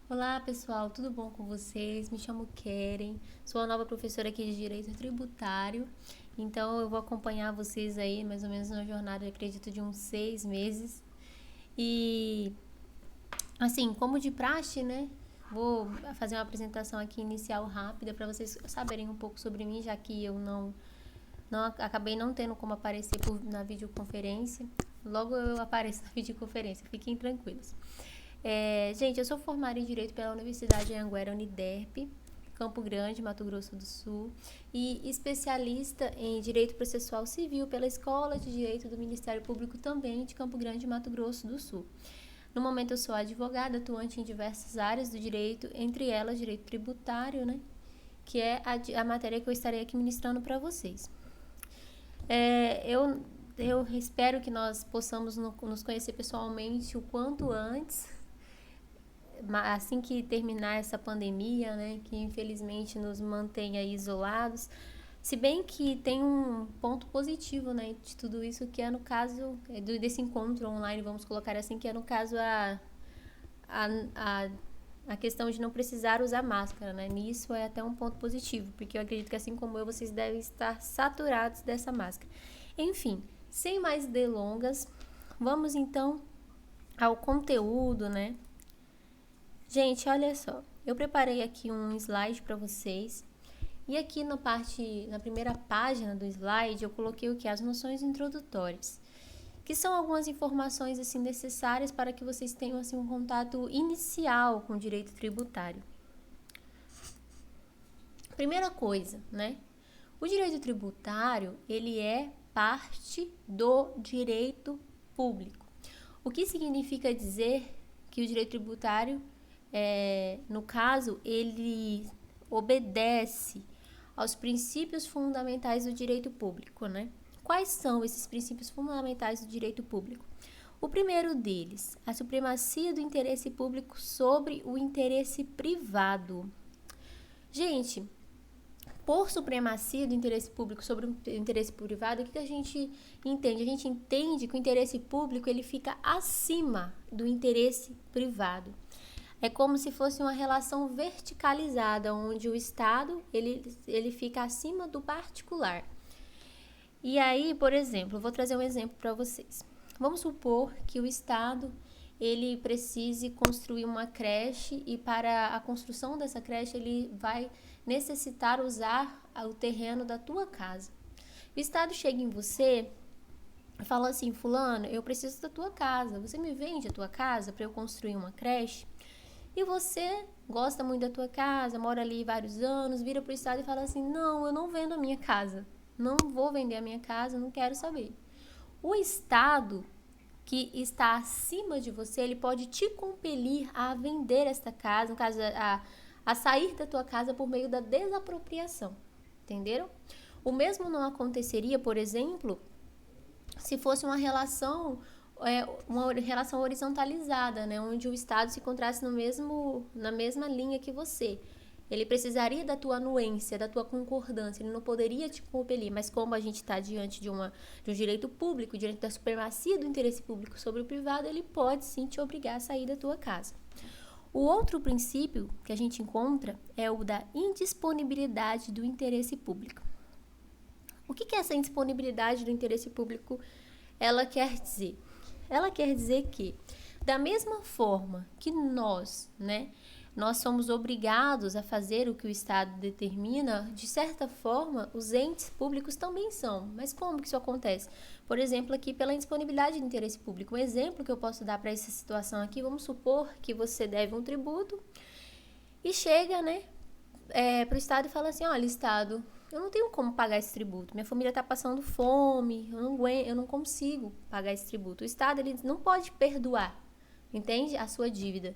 Olá pessoal, tudo bom com vocês? Me chamo Keren, sou a nova professora aqui de Direito Tributário, então eu vou acompanhar vocês aí mais ou menos na jornada, eu acredito, de uns 6 meses. E assim, como de praxe, né? Vou fazer uma apresentação aqui inicial rápida para vocês saberem um pouco sobre mim, já que eu não acabei não tendo como aparecer na videoconferência. Logo eu apareço na videoconferência, fiquem tranquilos. Gente, eu sou formada em Direito pela Universidade Anhanguera, Uniderp, Campo Grande, Mato Grosso do Sul, e especialista em Direito Processual Civil pela Escola de Direito do Ministério Público também de Campo Grande, Mato Grosso do Sul. No momento eu sou advogada, atuante em diversas áreas do direito, entre elas direito tributário, né? Que é a matéria que eu estarei aqui ministrando para vocês. Eu espero que nós possamos nos conhecer pessoalmente o quanto antes, assim que terminar essa pandemia, né, que infelizmente nos mantém aí isolados. Se bem que tem um ponto positivo, né, de tudo isso, que é no caso desse encontro online, vamos colocar assim, que é no caso a, a, a questão de não precisar usar máscara, né? Nisso é até um ponto positivo, porque eu acredito que assim como eu, vocês devem estar saturados dessa máscara. Enfim, sem mais delongas, vamos então ao conteúdo, né? Gente, olha só, eu preparei aqui um slide para vocês. E aqui na primeira página do slide, eu coloquei o que? As noções introdutórias, que são algumas informações assim necessárias para que vocês tenham assim um contato inicial com o direito tributário. Primeira coisa, né? O direito tributário, ele é parte do direito público. O que significa dizer que o direito tributário, no caso, ele obedece aos princípios fundamentais do direito público, né? Quais são esses princípios fundamentais do direito público? O primeiro deles, a supremacia do interesse público sobre o interesse privado. Gente, por supremacia do interesse público sobre o interesse privado, o que a gente entende? A gente entende que o interesse público ele fica acima do interesse privado. É como se fosse uma relação verticalizada, onde o Estado ele fica acima do particular. E aí, por exemplo, eu vou trazer um exemplo para vocês. Vamos supor que o Estado ele precise construir uma creche e para a construção dessa creche ele vai necessitar usar o terreno da tua casa. O Estado chega em você e fala assim: fulano, eu preciso da tua casa, você me vende a tua casa para eu construir uma creche? E você gosta muito da tua casa, mora ali vários anos, vira pro Estado e fala assim: não, eu não vendo a minha casa, não vou vender a minha casa, não quero saber. O Estado que está acima de você, ele pode te compelir a vender esta casa, no caso, a sair da tua casa por meio da desapropriação, entenderam? O mesmo não aconteceria, por exemplo, se fosse uma relação horizontalizada, né, onde o Estado se encontrasse na mesma linha que você. Ele precisaria da tua anuência, da tua concordância, ele não poderia te compelir, mas como a gente está diante de um direito público, diante da supremacia do interesse público sobre o privado, ele pode sim te obrigar a sair da tua casa. O outro princípio que a gente encontra é o da indisponibilidade do interesse público. O que é essa indisponibilidade do interesse público? Ela quer dizer? Ela quer dizer que, da mesma forma que nós somos obrigados a fazer o que o Estado determina, de certa forma, os entes públicos também são. Mas como que isso acontece? Por exemplo, aqui pela indisponibilidade de interesse público. Um exemplo que eu posso dar para essa situação aqui, vamos supor que você deve um tributo e chega, para o Estado e fala assim: olha, Estado, eu não tenho como pagar esse tributo, minha família está passando fome, eu não consigo pagar esse tributo. O Estado ele não pode perdoar, entende? A sua dívida.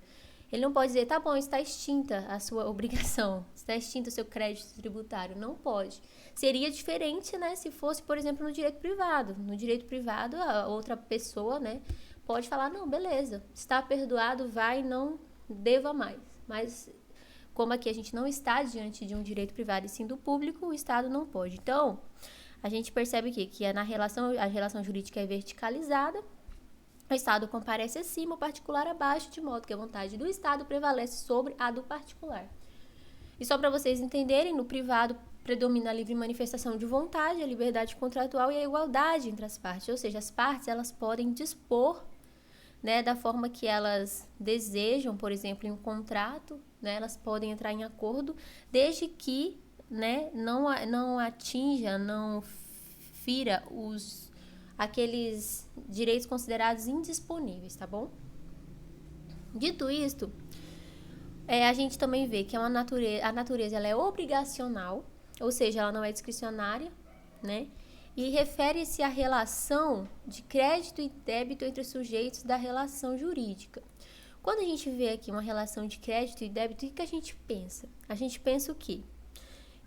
Ele não pode dizer: tá bom, está extinta a sua obrigação, está extinto o seu crédito tributário. Não pode. Seria diferente, né, se fosse, por exemplo, no direito privado. No direito privado, a outra pessoa, pode falar: não, beleza, está perdoado, vai, não deva mais. Mas como aqui a gente não está diante de um direito privado e sim do público, o Estado não pode. Então, a gente percebe que a relação jurídica é verticalizada o Estado comparece acima, o particular abaixo, de modo que a vontade do Estado prevalece sobre a do particular. E só para vocês entenderem, no privado predomina a livre manifestação de vontade, a liberdade contratual e a igualdade entre as partes, ou seja, as partes elas podem dispor, né, da forma que elas desejam, por exemplo, em um contrato, né, elas podem entrar em acordo, desde que, né, não atinja, não fira aqueles direitos considerados indisponíveis, tá bom? Dito isto, a gente também vê que a natureza ela é obrigacional, ou seja, ela não é discricionária, né? E refere-se à relação de crédito e débito entre os sujeitos da relação jurídica. Quando a gente vê aqui uma relação de crédito e débito, o que a gente pensa? A gente pensa o quê?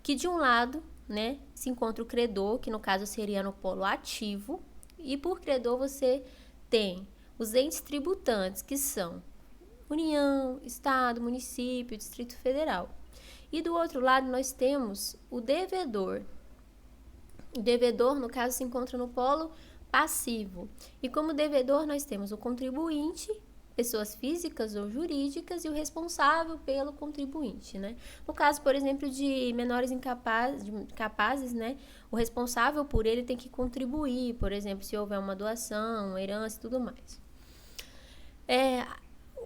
Que de um lado, né, se encontra o credor, que no caso seria no polo ativo, e por credor você tem os entes tributantes, que são União, Estado, Município, Distrito Federal. E do outro lado nós temos o devedor. O devedor, no caso, se encontra no polo passivo. E como devedor nós temos o contribuinte, pessoas físicas ou jurídicas, e o responsável pelo contribuinte, né? No caso, por exemplo, de menores incapazes, né? O responsável por ele tem que contribuir, por exemplo, se houver uma doação, uma herança e tudo mais.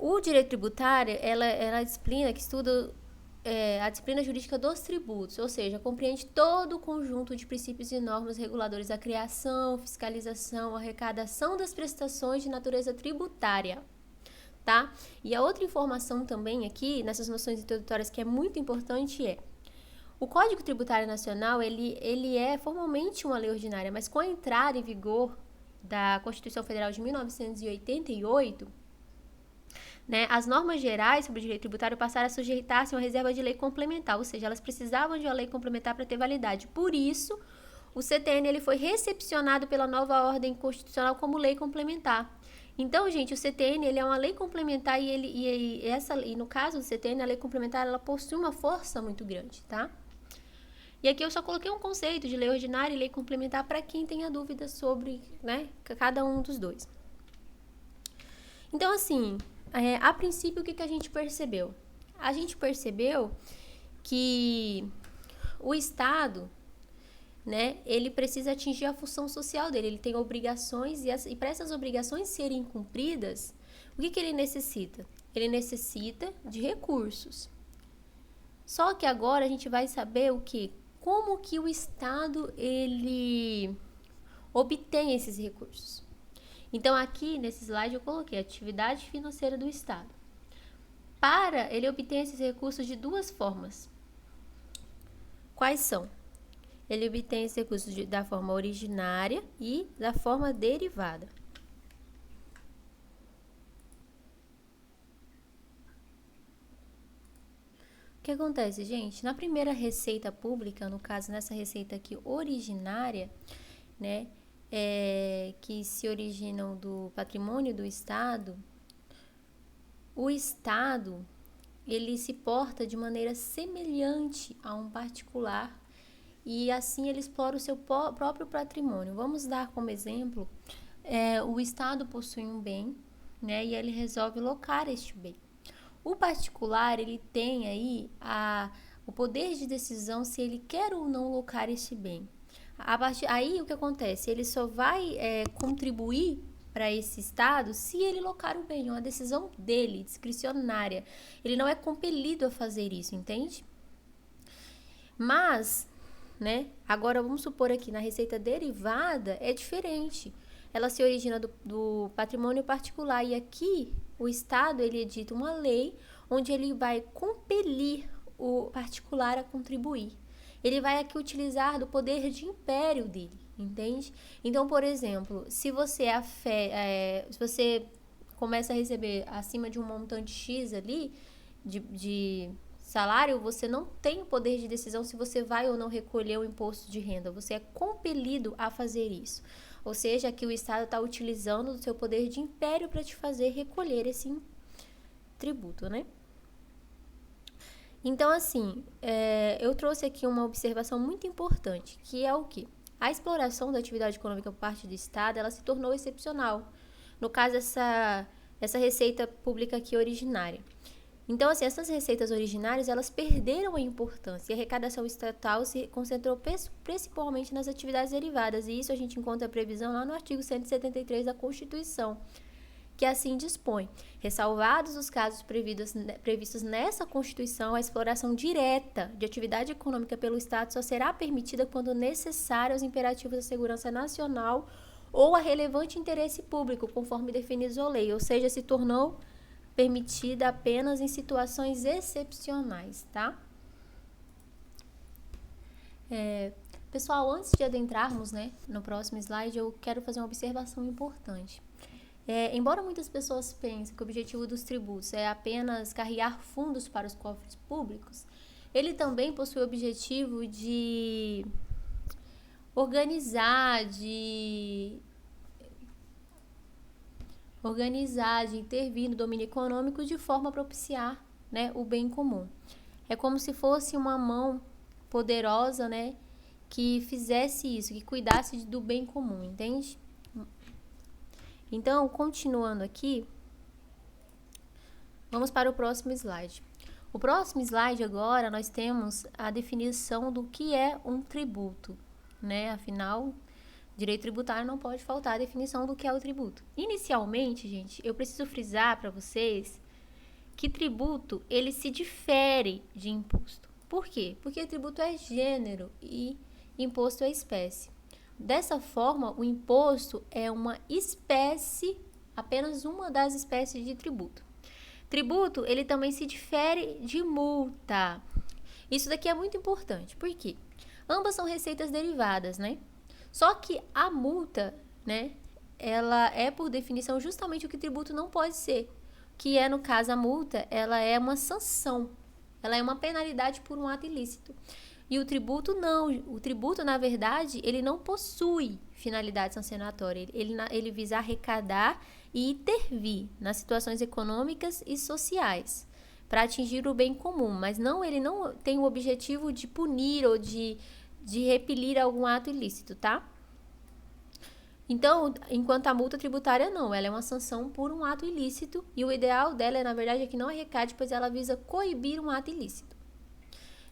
O direito tributário, ela é a disciplina que estuda a disciplina jurídica dos tributos, ou seja, compreende todo o conjunto de princípios e normas reguladores da criação, fiscalização, arrecadação das prestações de natureza tributária, tá? E a outra informação também aqui, nessas noções introdutórias, que é muito importante o Código Tributário Nacional, ele é formalmente uma lei ordinária, mas com a entrada em vigor da Constituição Federal de 1988, né, as normas gerais sobre o direito tributário passaram a sujeitar-se a uma reserva de lei complementar, ou seja, elas precisavam de uma lei complementar para ter validade. Por isso, o CTN ele foi recepcionado pela nova ordem constitucional como lei complementar. Então, gente, o CTN ele é uma lei complementar e no caso do CTN, a lei complementar ela possui uma força muito grande, tá? E aqui eu só coloquei um conceito de lei ordinária e lei complementar para quem tenha dúvidas sobre, né, cada um dos dois. Então, assim, a princípio, o que a gente percebeu? A gente percebeu que o Estado, né, ele precisa atingir a função social dele, ele tem obrigações e para essas obrigações serem cumpridas, o que ele necessita? Ele necessita de recursos. Só que agora a gente vai saber o quê? Como que o Estado, ele obtém esses recursos. Então, aqui nesse slide eu coloquei a atividade financeira do Estado. Para ele obter esses recursos de duas formas. Quais são? Ele obtém esses recursos da forma originária e da forma derivada. O que acontece, gente? Na primeira receita pública, no caso, nessa receita aqui originária, né, que se originam do patrimônio do Estado, o Estado, ele se porta de maneira semelhante a um particular e assim ele explora o seu próprio patrimônio. Vamos dar como exemplo, o Estado possui um bem, né, e ele resolve locar este bem. O particular, ele tem aí o poder de decisão se ele quer ou não locar este bem. Aí o que acontece? Ele só vai contribuir para esse Estado se ele locar o bem, é uma decisão dele, discricionária. Ele não é compelido a fazer isso, entende? Mas, né, agora vamos supor aqui na receita derivada é diferente. Ela se origina do patrimônio particular e aqui o Estado ele edita uma lei onde ele vai compelir o particular a contribuir. Ele vai aqui utilizar do poder de império dele, entende? Então, por exemplo, se você se você começa a receber acima de um montante X ali de salário, você não tem o poder de decisão se você vai ou não recolher o imposto de renda. Você é compelido a fazer isso. Ou seja, aqui o Estado está utilizando o seu poder de império para te fazer recolher esse tributo, né? Então, assim, eu trouxe aqui uma observação muito importante, que é o quê? A exploração da atividade econômica por parte do Estado, ela se tornou excepcional, no caso, essa receita pública aqui originária. Então, assim, essas receitas originárias, elas perderam a importância. E a arrecadação estatal se concentrou principalmente nas atividades derivadas. E isso a gente encontra a previsão lá no artigo 173 da Constituição, que assim dispõe: ressalvados os casos previstos nessa Constituição, a exploração direta de atividade econômica pelo Estado só será permitida quando necessária aos imperativos da segurança nacional ou a relevante interesse público, conforme definidos em lei, ou seja, se tornou permitida apenas em situações excepcionais, tá? Pessoal, antes de adentrarmos, né, no próximo slide, eu quero fazer uma observação importante. Embora muitas pessoas pensem que o objetivo dos tributos é apenas carregar fundos para os cofres públicos, ele também possui o objetivo de organizar, de intervir no domínio econômico de forma a propiciar, né, o bem comum. É como se fosse uma mão poderosa, né, que fizesse isso, que cuidasse do bem comum, entende? Então, continuando aqui, vamos para o próximo slide. O próximo slide agora nós temos a definição do que é um tributo, né? Afinal, direito tributário não pode faltar a definição do que é o tributo. Inicialmente, gente, eu preciso frisar para vocês que tributo, ele se difere de imposto. Por quê? Porque tributo é gênero e imposto é espécie. Dessa forma, o imposto é uma espécie, apenas uma das espécies de tributo. Tributo, ele também se difere de multa. Isso daqui é muito importante. Por quê? Ambas são receitas derivadas, né? Só que a multa, né, ela é, por definição, justamente o que tributo não pode ser. Que é, no caso, a multa, ela é uma sanção. Ela é uma penalidade por um ato ilícito. E o tributo não. O tributo, na verdade, ele não possui finalidade sancionatória. Ele visa arrecadar e intervir nas situações econômicas e sociais para atingir o bem comum. Mas ele não tem o objetivo de punir ou de repelir algum ato ilícito, tá? Então, enquanto a multa tributária não, ela é uma sanção por um ato ilícito e o ideal dela, na verdade, é que não arrecade, pois ela visa coibir um ato ilícito.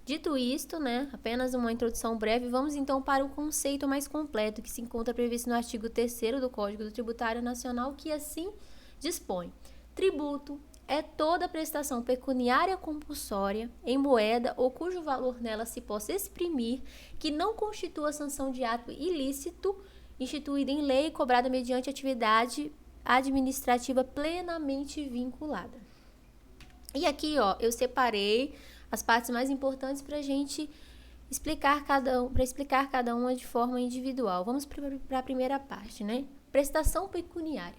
Dito isto, né, apenas uma introdução breve, vamos então para o conceito mais completo que se encontra previsto no artigo 3º do Código do Tributário Nacional, que assim dispõe: tributo é toda prestação pecuniária compulsória em moeda ou cujo valor nela se possa exprimir que não constitua sanção de ato ilícito instituída em lei e cobrada mediante atividade administrativa plenamente vinculada. E aqui, ó, eu separei as partes mais importantes para a gente explicar cada uma de forma individual. Vamos para a primeira parte, né? Prestação pecuniária.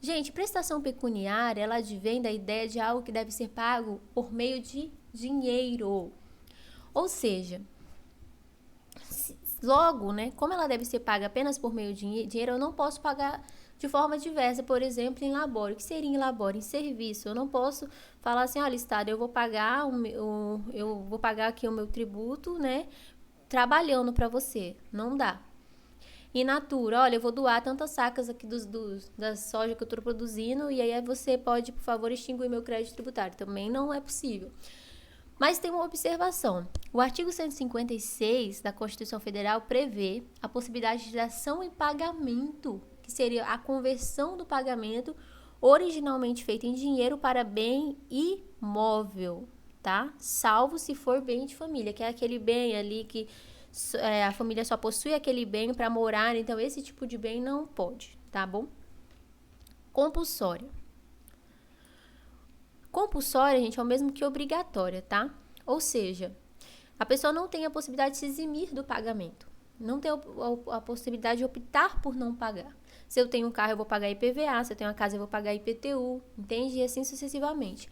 Gente, prestação pecuniária, ela advém da ideia de algo que deve ser pago por meio de dinheiro. Ou seja, logo, né, como ela deve ser paga apenas por meio de dinheiro, eu não posso pagar de forma diversa, por exemplo, em labore. O que seria em labore? Em serviço. Eu não posso falar assim: olha, Estado, eu vou pagar aqui o meu tributo, né, trabalhando para você. Não dá. In natura, olha, eu vou doar tantas sacas aqui da soja que eu estou produzindo e aí você pode, por favor, extinguir meu crédito tributário. Também não é possível. Mas tem uma observação. O artigo 156 da Constituição Federal prevê a possibilidade de dação em pagamento, que seria a conversão do pagamento originalmente feito em dinheiro para bem imóvel, tá? Salvo se for bem de família, que é aquele bem ali que a família só possui aquele bem para morar, então esse tipo de bem não pode, tá bom? Compulsória. Compulsória, gente, é o mesmo que obrigatória, tá? Ou seja, a pessoa não tem a possibilidade de se eximir do pagamento. Não tem a possibilidade de optar por não pagar. Se eu tenho um carro, eu vou pagar IPVA. Se eu tenho uma casa, eu vou pagar IPTU. Entende? E assim sucessivamente.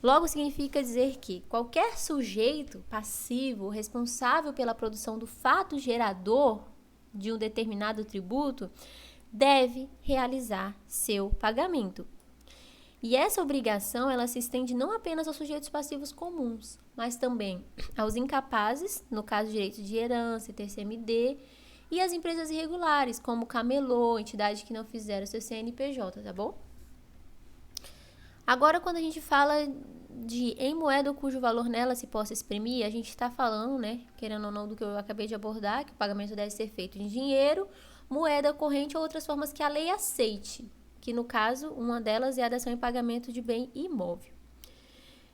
Logo, significa dizer que qualquer sujeito passivo responsável pela produção do fato gerador de um determinado tributo deve realizar seu pagamento. E essa obrigação, ela se estende não apenas aos sujeitos passivos comuns, mas também aos incapazes, no caso direito de herança e TCMD, E as empresas irregulares, como camelô, entidade que não fizeram seu CNPJ, tá bom? Agora, quando a gente fala de em moeda cujo valor nela se possa exprimir, a gente está falando, né, querendo ou não, do que eu acabei de abordar, que o pagamento deve ser feito em dinheiro, moeda corrente ou outras formas que a lei aceite, que no caso, uma delas é a dação em pagamento de bem imóvel.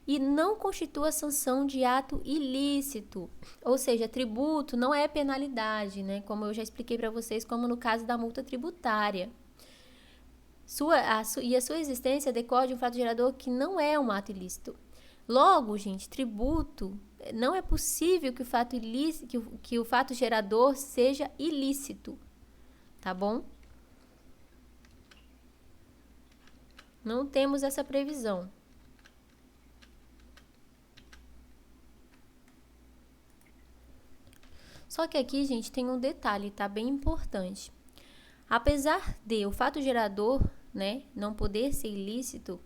E não constitua sanção de ato ilícito, ou seja, tributo não é penalidade, né? Como eu já expliquei para vocês, como no caso da multa tributária. E a sua existência decorre de um fato gerador que não é um ato ilícito. Logo, gente, tributo, não é possível que o fato ilícito, que o fato gerador seja ilícito, tá bom? Não temos essa previsão. Só que aqui, gente, tem um detalhe, tá? Bem importante. Apesar de o fato gerador, né, não poder ser ilícito,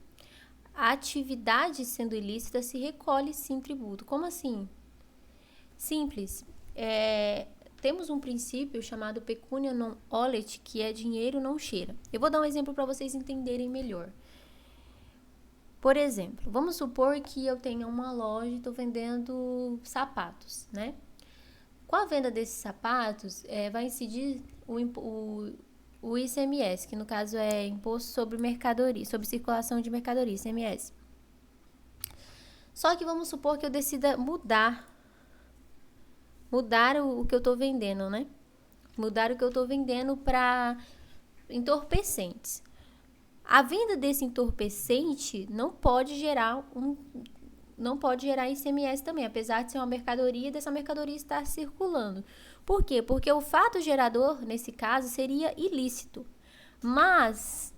a atividade sendo ilícita se recolhe sim tributo. Como assim? Simples. Temos um princípio chamado pecunia non olet, que é dinheiro não cheira. Eu vou dar um exemplo para vocês entenderem melhor. Por exemplo, vamos supor que eu tenha uma loja e estou vendendo sapatos, né? Com a venda desses sapatos, vai incidir o ICMS, que no caso é Imposto sobre Mercadoria, sobre Circulação de Mercadoria, ICMS. Só que vamos supor que eu decida mudar o que eu estou vendendo, né? Mudar o que eu estou vendendo para entorpecentes. A venda desse entorpecente não pode gerar ICMS também, apesar de ser uma mercadoria, dessa mercadoria estar circulando. Por quê? Porque o fato gerador, nesse caso, seria ilícito. Mas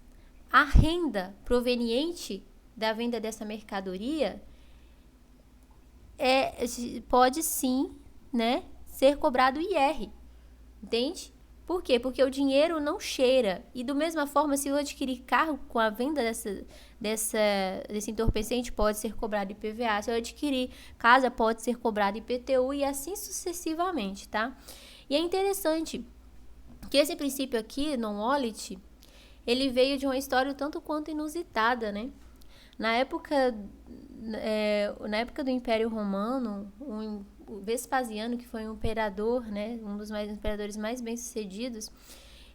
a renda proveniente da venda dessa mercadoria pode sim, né, ser cobrado IR. Entende? Por quê? Porque o dinheiro não cheira. E da mesma forma, se eu adquirir carro com a venda desse entorpecente, pode ser cobrado IPVA. Se eu adquirir casa, pode ser cobrado IPTU e assim sucessivamente, tá? E é interessante que esse princípio aqui, non-olet, ele veio de uma história tanto quanto inusitada, né? Na época do Império Romano, o Vespasiano, que foi um imperador, né, um dos imperadores mais bem-sucedidos,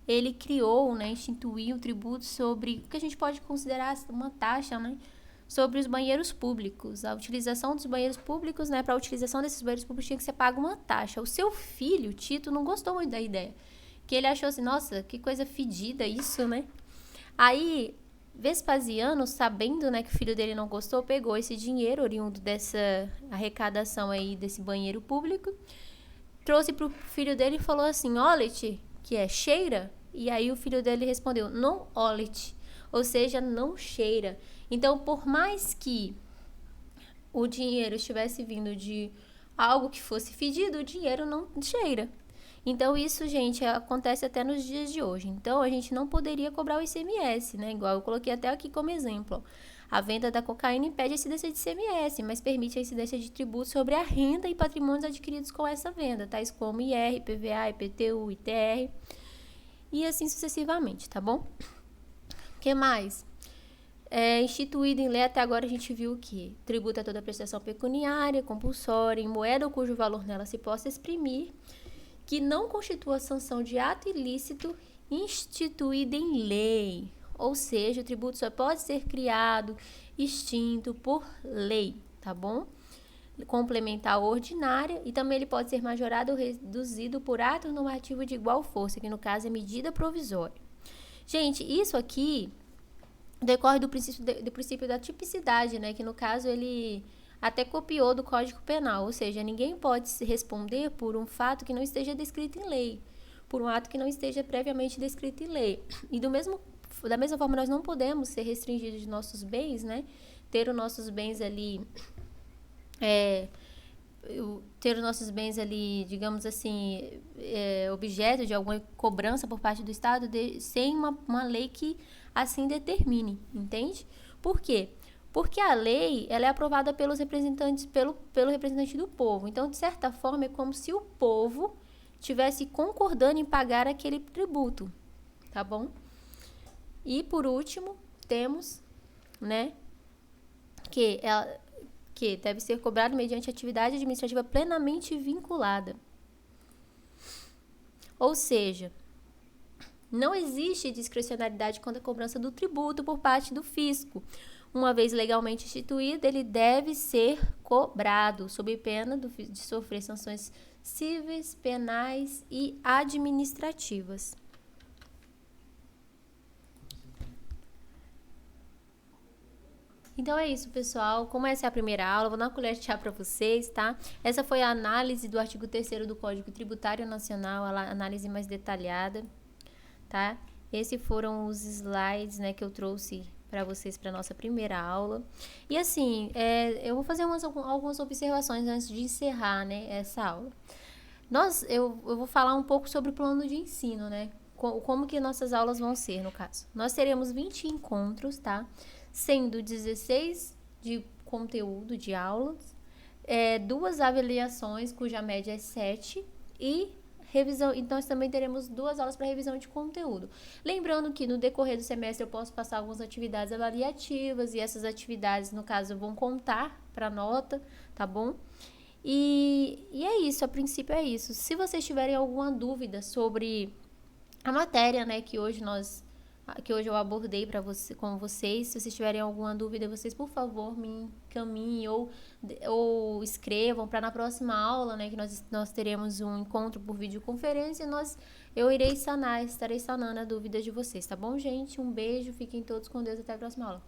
ele criou, né, instituiu um tributo sobre o que a gente pode considerar uma taxa, né, sobre os banheiros públicos. A utilização dos banheiros públicos, né, para a utilização desses banheiros públicos tinha que ser paga uma taxa. O seu filho, Tito, não gostou muito da ideia, que ele achou assim, nossa, que coisa fedida isso, né? Aí Vespasiano, sabendo, né, que o filho dele não gostou, pegou esse dinheiro oriundo dessa arrecadação aí desse banheiro público, trouxe pro filho dele e falou assim, olet, que é cheira? E aí o filho dele respondeu, non olet, ou seja, não cheira. Então, por mais que o dinheiro estivesse vindo de algo que fosse fedido, o dinheiro não cheira. Então, isso, gente, acontece até nos dias de hoje. Então, a gente não poderia cobrar o ICMS, né? Igual eu coloquei até aqui como exemplo. A venda da cocaína impede a incidência de ICMS, mas permite a incidência de tributos sobre a renda e patrimônios adquiridos com essa venda, tais como IR, IPVA, IPTU, ITR e assim sucessivamente, tá bom? O que mais? Instituído em lei, até agora a gente viu que tributa toda a prestação pecuniária, compulsória, em moeda ou cujo valor nela se possa exprimir, que não constitua sanção de ato ilícito instituído em lei. Ou seja, o tributo só pode ser criado, extinto por lei, tá bom? Complementar ordinária e também ele pode ser majorado ou reduzido por ato normativo de igual força, que no caso é medida provisória. Gente, isso aqui decorre do princípio da tipicidade, né? Que no caso ele até copiou do Código Penal, ou seja, ninguém pode se responder por um fato que não esteja descrito em lei, por um ato que não esteja previamente descrito em lei. E da mesma forma, nós não podemos ser restringidos de nossos bens, né? Ter os nossos bens ali, digamos assim, objeto de alguma cobrança por parte do Estado, sem uma lei que assim determine, entende? Por quê? Porque a lei, ela é aprovada pelos representantes, pelo representante do povo. Então, de certa forma, é como se o povo tivesse concordando em pagar aquele tributo, tá bom? E por último, temos, né, que deve ser cobrado mediante atividade administrativa plenamente vinculada. Ou seja, não existe discricionariedade quanto à cobrança do tributo por parte do fisco. Uma vez legalmente instituído, ele deve ser cobrado, sob pena de sofrer sanções cíveis, penais e administrativas. Então é isso, pessoal. Como essa é a primeira aula, eu vou dar uma colher de chá para vocês, tá? Essa foi a análise do artigo 3º do Código Tributário Nacional, a análise mais detalhada, tá? Esses foram os slides, né, que eu trouxe para vocês para nossa primeira aula. E assim, eu vou fazer algumas observações antes de encerrar, né, essa aula. Eu vou falar um pouco sobre o plano de ensino, né? Como que nossas aulas vão ser, no caso. Nós teremos 20 encontros, tá? Sendo 16 de conteúdo de aulas, 2 avaliações, cuja média é 7, e revisão. Então, nós também teremos 2 aulas para revisão de conteúdo. Lembrando que no decorrer do semestre eu posso passar algumas atividades avaliativas, e essas atividades, no caso, vão contar para nota, tá bom? E é isso, a princípio é isso. Se vocês tiverem alguma dúvida sobre a matéria, né, que hoje eu abordei com vocês, se vocês tiverem alguma dúvida, vocês, por favor, me encaminhem ou escrevam para na próxima aula, né, que nós teremos um encontro por videoconferência, eu estarei sanando a dúvida de vocês, tá bom, gente? Um beijo, fiquem todos com Deus, até a próxima aula.